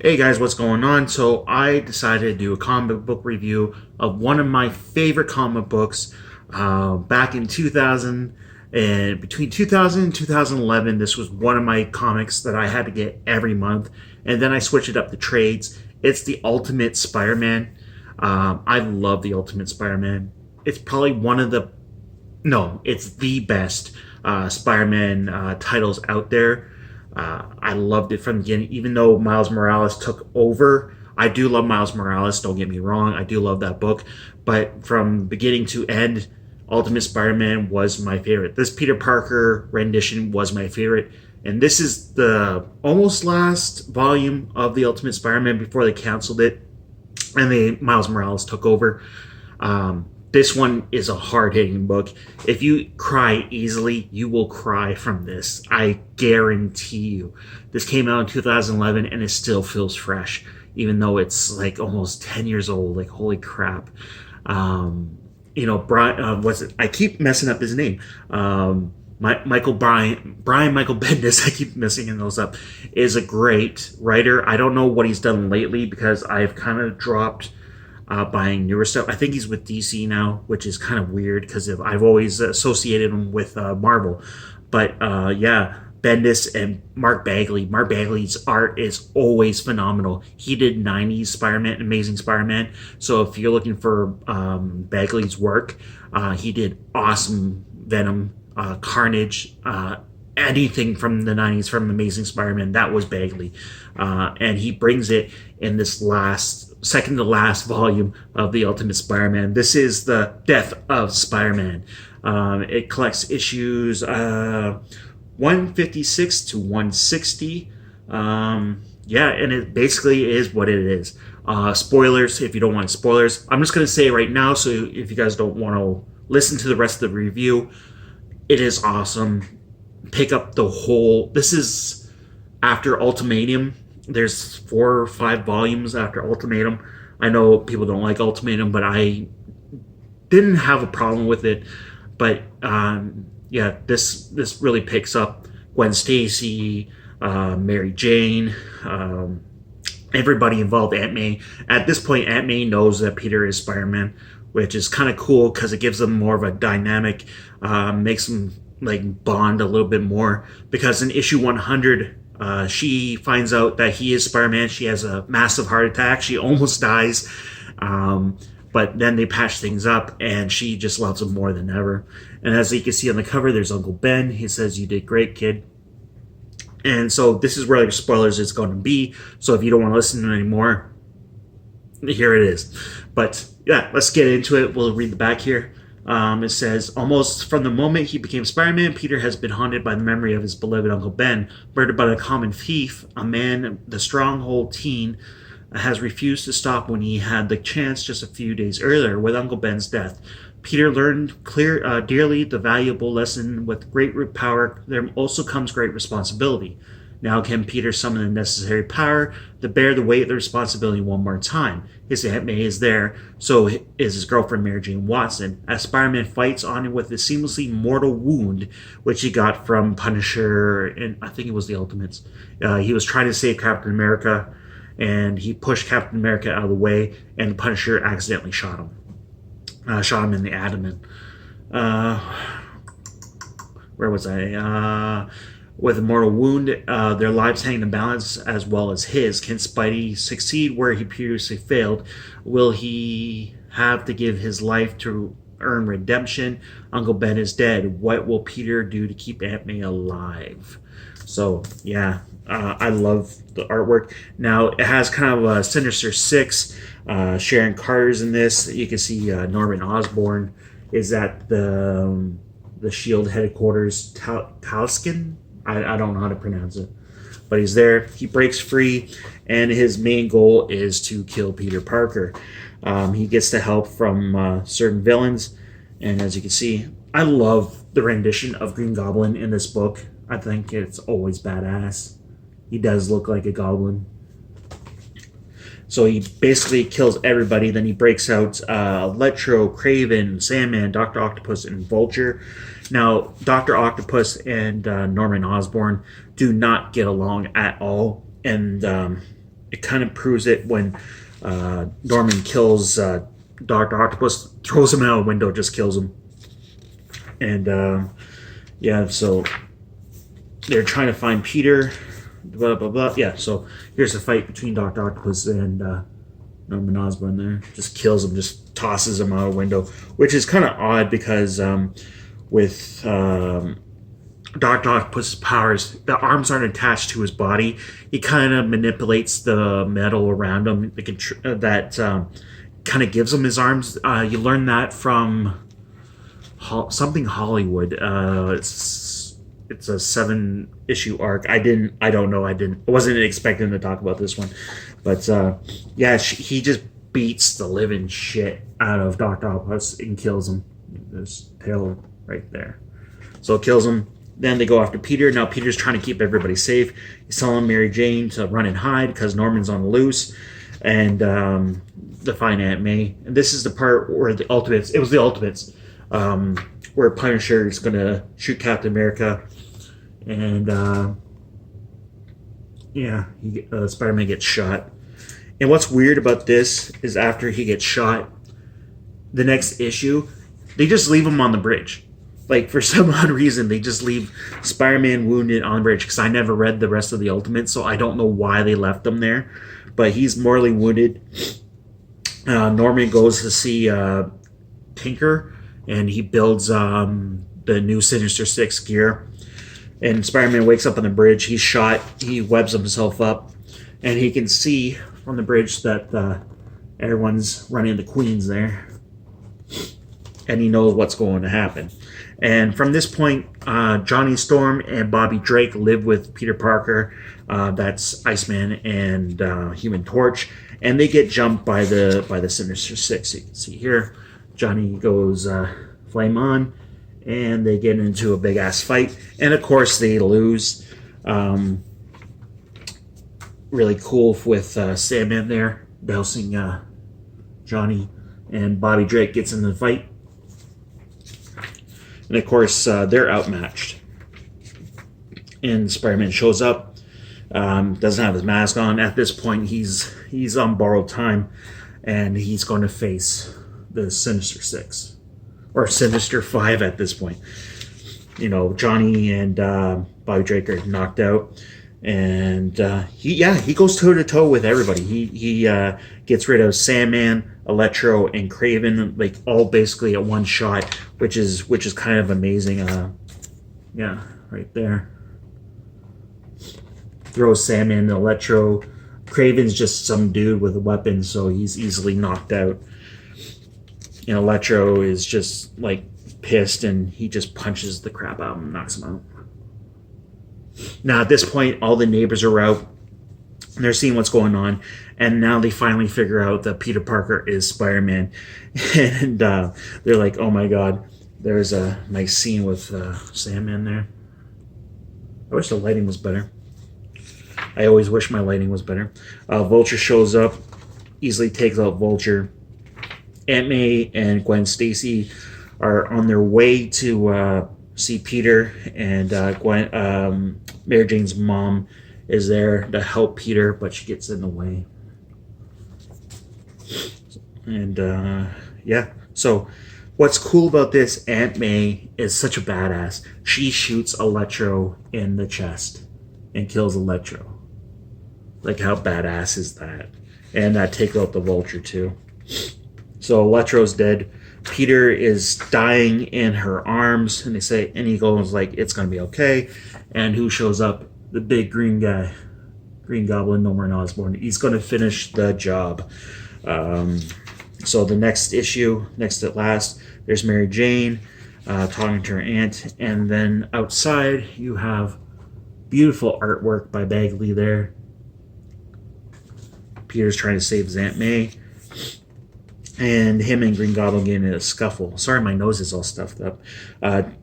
Hey guys, what's going on? So I decided to do a comic book review of one of my favorite comic books back in 2000 and between 2000 and 2011. This was one of my comics that I had to get every month, and then I switched it up to trades. It's the Ultimate Spider-Man. I love the Ultimate Spider-Man. It's probably one of the no, it's the best Spider-Man titles out there. I loved it from the beginning, even though Miles Morales took over. I do love Miles Morales, don't get me wrong. I do love that book. But from beginning to end, Ultimate Spider Man was my favorite. This Peter Parker rendition was my favorite. And this is the almost last volume of the Ultimate Spider Man before they canceled it and Miles Morales took over. This one is a hard-hitting book. If you cry easily, you will cry from this. I guarantee you. This came out in 2011 and it still feels fresh, even though it's like almost 10 years old. Like, holy crap. Brian, what's it? I keep messing up his name. Brian Michael Bendis, I keep messing those up, is a great writer. I don't know what he's done lately because I've kind of dropped buying newer stuff. I think he's with DC now, which is kind of weird because I've always associated him with Marvel. But yeah, Bendis and Mark Bagley. Mark Bagley's art is always phenomenal. He did 90s Spider-Man, Amazing Spider-Man. So if you're looking for Bagley's work, he did awesome Venom, Carnage, anything from the 90s from Amazing Spider-Man. That was Bagley. And he brings it in this second to last volume of the Ultimate Spider-Man. This is the death of Spider-Man. It collects issues 156 to 160. Yeah, and it basically is what it is. Spoilers, if you don't want spoilers. I'm just going to say it right now, so if you guys don't want to listen to the rest of the review, it is awesome. Pick up the whole... This is after Ultimatum. There's 4 or 5 volumes after Ultimatum. I know people don't like Ultimatum, but I didn't have a problem with it. But yeah, this really picks up Gwen Stacy, Mary Jane, everybody involved. Aunt May. At this point, Aunt May knows that Peter is Spider-Man, which is kind of cool because it gives them more of a dynamic, makes them like bond a little bit more. Because in issue 100. She finds out that he is Spider-Man. She has a massive heart attack. She almost dies. But then they patch things up, and she just loves him more than ever. And as you can see on the cover, there's Uncle Ben. He says, "You did great, kid." And so this is where the spoilers is going to be. So if you don't want to listen to it anymore, here it is. But yeah, let's get into it. We'll read the back here. It says, almost from the moment he became Spider-Man, Peter has been haunted by the memory of his beloved Uncle Ben. Murdered by a common thief, a man the stronghold teen has refused to stop when he had the chance just a few days earlier with Uncle Ben's death. Peter learned dearly the valuable lesson: with great power, there also comes great responsibility. Now can Peter summon the necessary power to bear the weight of the responsibility one more time. His Aunt May is there, so is his girlfriend Mary Jane Watson, as Spider-Man fights on with the seamlessly mortal wound which he got from Punisher, and I think it was the Ultimates. He was trying to save Captain America, and he pushed Captain America out of the way, and the Punisher accidentally shot him. Shot him in the abdomen. Where was I? With a mortal wound, their lives hang in the balance as well as his. Can Spidey succeed where he previously failed? Will he have to give his life to earn redemption? Uncle Ben is dead. What will Peter do to keep Aunt May alive? So, yeah, I love the artwork. Now, it has kind of a Sinister Six. Sharon Carter's in this. You can see Norman Osborn is at the S.H.I.E.L.D. headquarters. Talskin? I don't know how to pronounce it. But he's there. He breaks free, and his main goal is to kill Peter Parker. He gets the help from certain villains. And as you can see, I love the rendition of Green Goblin in this book. I think it's always badass. He does look like a goblin. So he basically kills everybody. Then he breaks out Electro, Kraven, Sandman, Dr. Octopus, and Vulture. Now, Dr. Octopus and Norman Osborn do not get along at all. And it kind of proves it when Norman kills Dr. Octopus, throws him out a window, just kills him. And yeah, so they're trying to find Peter. Blah blah blah. Yeah, so here's the fight between Dr. Octopus and Norman Osborn. There, just kills him, just tosses him out a window, which is kind of odd because with Dr. Octopus's powers, the arms aren't attached to his body. He kind of manipulates the metal around him that kind of gives him his arms. You learn that from something Hollywood. It's a 7-issue arc. I don't know. I wasn't expecting to talk about this one, but yeah, he just beats the living shit out of Dr. Octopus and kills him. There's tail right there. So it kills him. Then they go after Peter. Now Peter's trying to keep everybody safe. He's telling Mary Jane to run and hide because Norman's on the loose, and to find Aunt May. And this is the part where the Ultimates. It was the Ultimates. Where Punisher is going to shoot Captain America, and yeah, Spider-Man gets shot. And what's weird about this is after he gets shot, the next issue, they just leave him on the bridge. Like, for some odd reason, they just leave Spider-Man wounded on the bridge, because I never read the rest of the Ultimates, so I don't know why they left him there. But he's mortally wounded. Norman goes to see Tinker, and he builds the new Sinister Six gear. And Spider-Man wakes up on the bridge. He's shot. He webs himself up. And he can see from the bridge that everyone's running into Queens there. And he knows what's going to happen. And from this point, Johnny Storm and Bobby Drake live with Peter Parker. That's Iceman and Human Torch. And they get jumped by the Sinister Six. You can see here. Johnny goes flame on, and they get into a big ass fight, and of course they lose. Really cool with Sandman there dousing Johnny, and Bobby Drake gets in the fight, and of course they're outmatched. And Spider-Man shows up, doesn't have his mask on. At this point, he's on borrowed time, and he's going to face the Sinister Six, or Sinister Five at this point. You know, Johnny and Bobby Drake are knocked out, and he goes toe to toe with everybody. He gets rid of Sandman, Electro, and Kraven, like all basically at one shot, which is kind of amazing. Yeah, right there. Throws Sandman and Electro. Kraven's just some dude with a weapon, so he's easily knocked out. And Electro is just like pissed, and he just punches the crap out and knocks him out. Now at this point, all the neighbors are out, and they're seeing what's going on, and now they finally figure out that Peter Parker is Spider-Man, and they're like, "Oh my God!" There's a nice scene with Sandman there. I wish the lighting was better. I always wish my lighting was better. Vulture shows up, easily takes out Vulture. Aunt May and Gwen Stacy are on their way to see Peter, and Mary Jane's mom is there to help Peter, but she gets in the way. And yeah, so what's cool about this, Aunt May is such a badass. She shoots Electro in the chest and kills Electro. Like, how badass is that? And that takes out the Vulture too. So Electro's dead. Peter is dying in her arms, and he goes like, "It's gonna be okay." And who shows up? The big green guy, Green Goblin, Norman Osborn. He's gonna finish the job. So the next issue, next at last, there's Mary Jane talking to her aunt, and then outside you have beautiful artwork by Bagley there. Peter's trying to save his Aunt May. And him and Green Goblin get in a scuffle. Sorry, my nose is all stuffed up.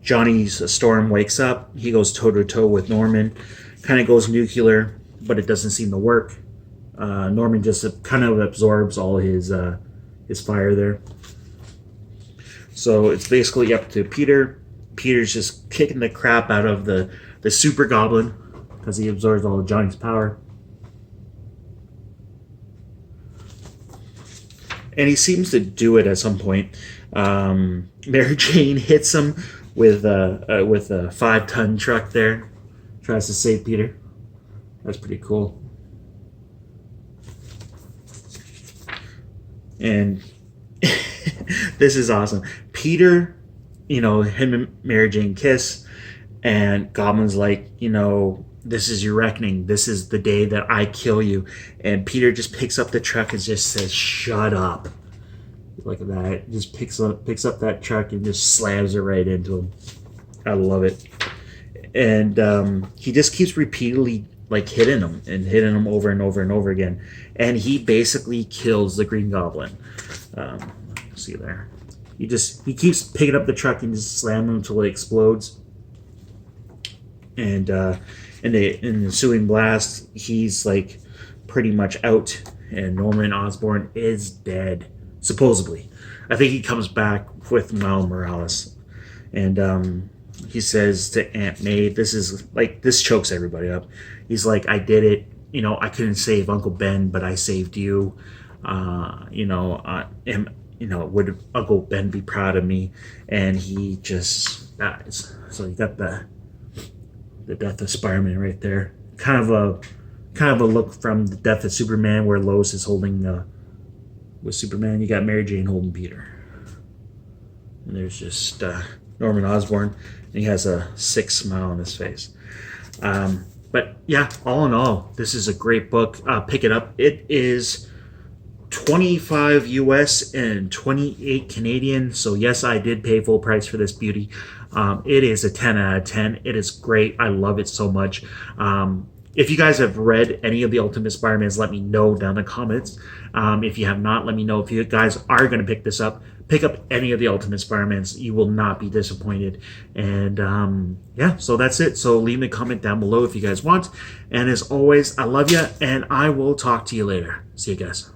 Johnny's Storm wakes up. He goes toe-to-toe with Norman. Kind of goes nuclear, but it doesn't seem to work. Norman just kind of absorbs all his fire there. So it's basically up to Peter. Peter's just kicking the crap out of the Super Goblin because he absorbs all of Johnny's power. and he seems to do it at some point. Mary Jane hits him with a 5-ton truck there, tries to save Peter. That's pretty cool. And this is awesome. Peter, him and Mary Jane kiss, and Goblin's like, this is your reckoning. This is the day that I kill you. And Peter just picks up the truck and just says, "Shut up." Look at that. Just picks up that truck and just slams it right into him. I love it. And he just keeps repeatedly hitting him over and over and over again. And he basically kills the Green Goblin. See there. He keeps picking up the truck and just slamming him until it explodes. And in the ensuing blast, he's pretty much out, and Norman Osborn is dead, supposedly. I think he comes back with Miles Morales, and he says to Aunt May, this chokes everybody up. He's like, "I did it. I couldn't save Uncle Ben, but I saved you. Would Uncle Ben be proud of me?" And he just dies. So you got the death of Spider-Man right there. Kind of a look from the death of Superman, where Lois is holding with Superman. You got Mary Jane holding Peter, and there's just Norman Osborn, and he has a sick smile on his face. But yeah, all in all, this is a great book. Pick it up. It is $25 US and $28 Canadian. So yes, I did pay full price for this beauty. It is a 10 out of 10. It is great. I love it so much. If you guys have read any of the Ultimate Spider-Mans, let me know down in the comments. If you have not, let me know. If you guys are going to pick this up, pick up any of the Ultimate Spider-Mans. You will not be disappointed. And yeah, so that's it. So leave me a comment down below if you guys want. And as always, I love you, and I will talk to you later. See you guys.